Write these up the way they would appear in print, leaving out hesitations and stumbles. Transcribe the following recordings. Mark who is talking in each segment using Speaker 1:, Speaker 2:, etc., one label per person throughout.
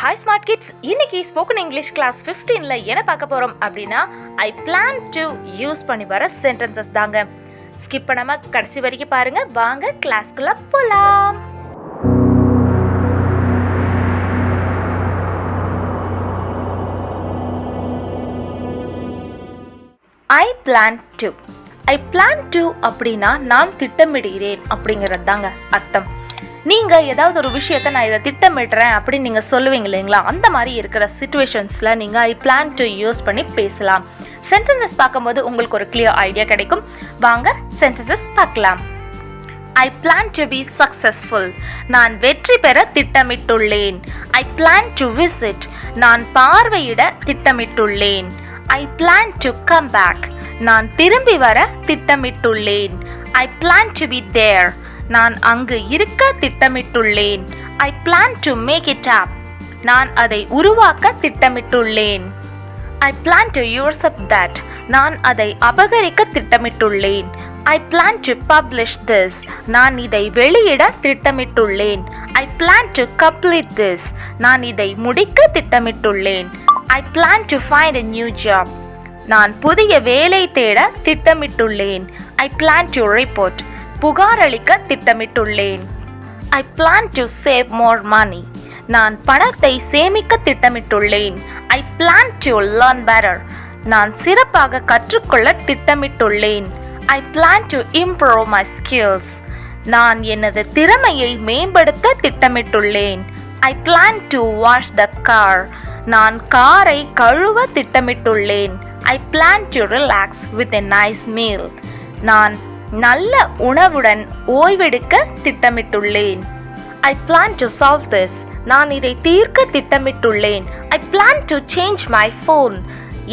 Speaker 1: Hi smart kids, இன்னைக்கு spoken English class 15ல என்ன பார்க்க போறோம் அப்படின்னா ஐ பிளான் டு யூஸ் பண்ணி வர சென்டென்சஸ் தாங்க. ஸ்கிப் பண்ணாம கடைசி வரைக்கும் பாருங்க. வாங்க கிளாஸ்க்குள்ள போலாம். ஐ பிளான் டு அப்படின்னா நான் திட்டமிடுகிறேன் அப்படிங்கிறது தாங்க அர்த்தம். நீங்கள் ஏதாவது ஒரு விஷயத்தை நான் இதை திட்டமிடுறேன் அப்படின்னு நீங்கள் சொல்லுவீங்க இல்லைங்களா, அந்த மாதிரி இருக்கிற சிச்சுவேஷன்ஸில் நீங்கள் ஐ பிளான் டு யூஸ் பண்ணி பேசலாம். சென்டென்சஸ் பார்க்கும்போது உங்களுக்கு ஒரு கிளியர் ஐடியா கிடைக்கும். வாங்க சென்டென்சஸ் பார்க்கலாம். I plan to be successful. நான் வெற்றி பெற திட்டமிட்டுள்ளேன். I plan to visit. நான் பார்வையிட திட்டமிட்டுள்ளேன். I plan to come back. நான் திரும்பி வர திட்டமிட்டுள்ளேன். I plan to be there. நான் அங்கு இருக்க திட்டமிட்டுள்ளேன். I plan to make it up. நான் அதை உருவாக்க திட்டமிட்டுள்ளேன். I plan to usurp that. நான் அதை அபகரிக்க திட்டமிட்டுள்ளேன். I plan to publish this. நான் இதை வெளியிட திட்டமிட்டுள்ளேன். I plan to complete this. நான் இதை முடிக்க திட்டமிட்டுள்ளேன். I plan to find a new job. நான் புதிய வேலை தேட திட்டமிட்டுள்ளேன். I plan to report. புகார் அளிக்க திட்டமிட்டுள்ளேன். I plan to save more money. நான் பணத்தை சேமிக்க திட்டமிட்டுள்ளேன். I plan to learn better. நான் சிறப்பாக கற்றுக்கொள்ள திட்டமிட்டுள்ளேன். I plan to improve my skills. நான் எனது திறமையை மேம்படுத்த திட்டமிட்டுள்ளேன். I plan to wash the car. நான் காரை கழுவ திட்டமிட்டுள்ளேன். I plan to relax with a nice meal. நான் நல்ல உணவுடன் ஓய்வெடுக்க திட்டமிட்டுள்ளேன். I plan to solve this. நான் இதை தீர்க்க திட்டமிட்டுள்ளேன். I plan to change my phone.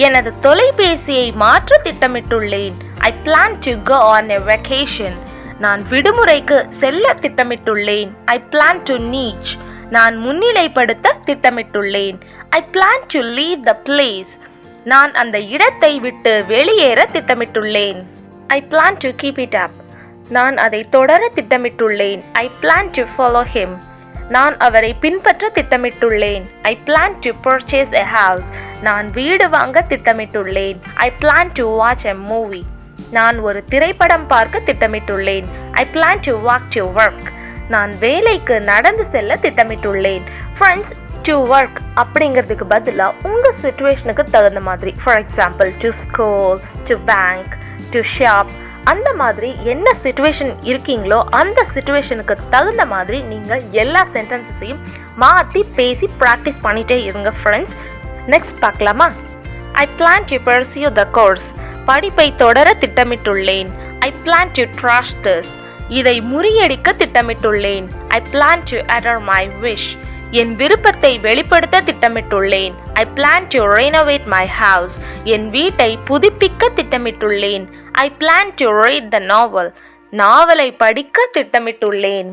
Speaker 1: எனது தொலைபேசியை மாற்ற திட்டமிட்டுள்ளேன். I plan to go on a vacation. நான் விடுமுறைக்கு செல்ல திட்டமிட்டுள்ளேன். I plan to niche. நான் முன்னிலைப்படுத்த திட்டமிட்டுள்ளேன். I plan to leave the place. நான் அந்த இடத்தை விட்டு வெளியேற திட்டமிட்டுள்ளேன். I plan to keep it up. நான் அதை தொடர திட்டமிட்டுள்ளேன். I plan to follow him. நான் அவரை பின்பற்ற திட்டமிட்டுள்ளேன். I plan to purchase a house. நான் வீடு வாங்க திட்டமிட்டுள்ளேன். I plan to watch a movie. நான் ஒரு திரைப்படம் பார்க்க திட்டமிட்டுள்ளேன். I plan to walk to work. நான் வேலைக்கு நடந்து செல்ல திட்டமிட்டுள்ளேன். Friends, to work அப்படிங்கிறதுக்கு பதிலாக உங்கள் சிச்சுவேஷனுக்கு தகுந்த மாதிரி, for example to school, to bank, to shop, அந்த மாதிரி என்ன சிச்சுவேஷன் இருக்கீங்களோ அந்த சிச்சுவேஷனுக்கு தகுந்த மாதிரி நீங்கள் எல்லா சென்டென்சஸையும் மாற்றி பேசி ப்ராக்டிஸ் பண்ணிகிட்டே இருங்க ஃப்ரெண்ட்ஸ். நெக்ஸ்ட் பார்க்கலாமா? I plan to pursue the course. படிப்பை தொடர திட்டமிட்டுள்ளேன். I plan to trash this. இதை முறியடிக்க திட்டமிட்டுள்ளேன். I plan to utter my wish. என் விருப்பத்தை வெளிப்படுத்த திட்டமிட்டுள்ளேன். I plan to renovate my house. என் வீட்டை புதுப்பிக்க திட்டமிட்டுள்ளேன். I plan to read the novel. நாவலை படிக்க திட்டமிட்டுள்ளேன்.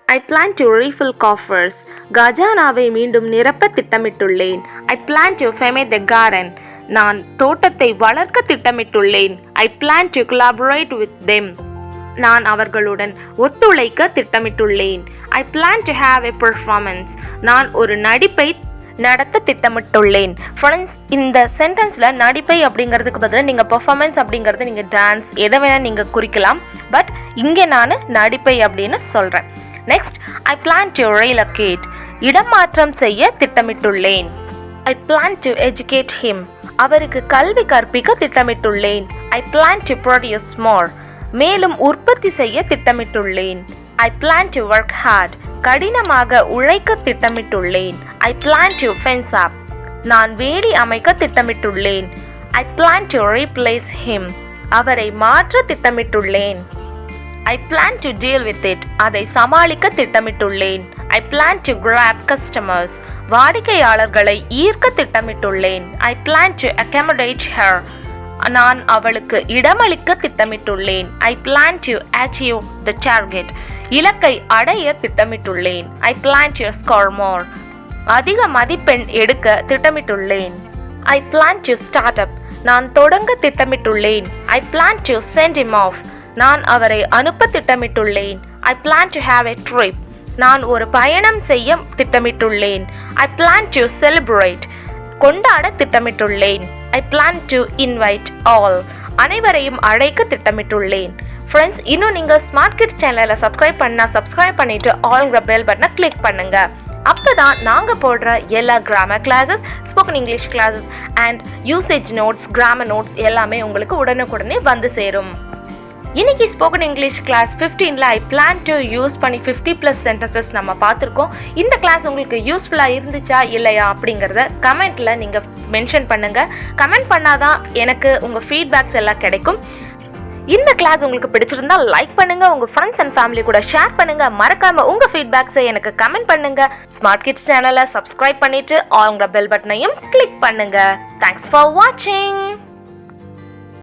Speaker 1: I plan to refill coffers. கஜானாவை மீண்டும் நிரப்ப திட்டமிட்டுள்ளேன். I plan to foment the garden. நான் தோட்டத்தை வளர்க்க திட்டமிட்டுள்ளேன். I plan to collaborate with them. நான் அவர்களுடன் ஒத்துழைக்க திட்டமிட்டுள்ளேன். I plan to have a performance. நான் ஒரு நடிப்பை நடத்த திட்டமிட்டுள்ளேன். ஃப்ரெண்ட்ஸ், இந்த சென்டென்ஸில் நடிப்பை அப்படிங்கிறதுக்கு பதிலாக நீங்கள் பெர்ஃபார்மன்ஸ் அப்படிங்கிறது நீங்கள் டான்ஸ் எதை வேணால் நீங்கள் குறிக்கலாம். பட் இங்கே நான் நடிப்பை அப்படின்னு சொல்கிறேன். Next, I plan to relocate. இடமாற்றம் செய்ய திட்டமிட்டுள்ளேன். I plan to educate him. அவருக்கு கல்வி கற்பிக்க திட்டமிட்டுள்ளேன். I plan to produce more. மேலும் உற்பத்தி செய்ய திட்டமிட்டுள்ளேன். I plan to work hard. கடினமாக உழைக்க திட்டமிட்டுள்ளேன். I plan to fence up. நான் வேலி அமைக்க திட்டமிட்டுள்ளேன். I plan to replace him. அவரை மாற்ற திட்டமிட்டுள்ளேன். I plan to deal with it. அதை சமாளிக்க திட்டமிட்டுள்ளேன். I plan to grab customers. வாடிக்கையாளர்களை ஈர்க்க திட்டமிட்டுள்ளேன். I plan to accommodate her. நான் அவளுக்கு இடமளிக்க திட்டமிட்டுள்ளேன். I plan to achieve the target. இலக்கை அடைய திட்டமிட்டுள்ளேன். I plan to score more. அதிக மதிப்பெண் எடுக்க திட்டமிட்டுள்ளேன். I plan to start up. நான் தொடங்க திட்டமிட்டுள்ளேன். I plan to send him off. நான் அவரை அனுப்ப திட்டமிட்டுள்ளேன். I plan to have a trip. நான் ஒரு பயணம் செய்ய திட்டமிட்டுள்ளேன். I plan to celebrate. கொண்டாட திட்டமிட்டுள்ளேன். I plan to invite all. அனைவரையும் அழைக்க திட்டமிட்டுள்ளேன். ஃப்ரெண்ட்ஸ், இன்னும் நீங்கள் ஸ்மார்ட் கிட்ஸ் சேனலை சப்ஸ்கிரைப் பண்ணிட்டு ஆல்ங்கிற பெல் பட்டனை கிளிக் பண்ணுங்க. அப்போதான் நாங்கள் போடுற எல்லா grammar classes, spoken English classes and usage notes, grammar notes எல்லாமே உங்களுக்கு உடனுக்குடனே வந்து சேரும். இன்னைக்கு ஸ்போக்கன் இங்கிலீஷ் கிளாஸ் 15ல் ஐ பிளான் டு யூஸ் பண்ணி 50+ சென்டென்சஸ் நம்ம பார்த்துருக்கோம். இந்த கிளாஸ் உங்களுக்கு யூஸ்ஃபுல்லாக இருந்துச்சா இல்லையா அப்படிங்கிறத கமெண்ட்டில் நீங்கள் மென்ஷன் பண்ணுங்கள். கமெண்ட் பண்ணாதான் எனக்கு உங்கள் ஃபீட்பேக்ஸ் எல்லாம் கிடைக்கும். இந்த கிளாஸ் உங்களுக்கு பிடிச்சிருந்தா லைக் பண்ணுங்க, உங்க ஃப்ரெண்ட்ஸ் அண்ட் ஃபேமிலி கூட ஷேர் பண்ணுங்க. மறக்காம உங்க ஃபீட்பேக்ஸை எனக்கு கமெண்ட் பண்ணுங்க. ஸ்மார்ட் கிட்ஸ் சேனலை சப்ஸ்கிரைப் பண்ணிட்டு ஆல்ங்கிற பெல் பட்டனையும் கிளிக் பண்ணுங்க. தேங்க்ஸ் ஃபார் வாட்சிங்.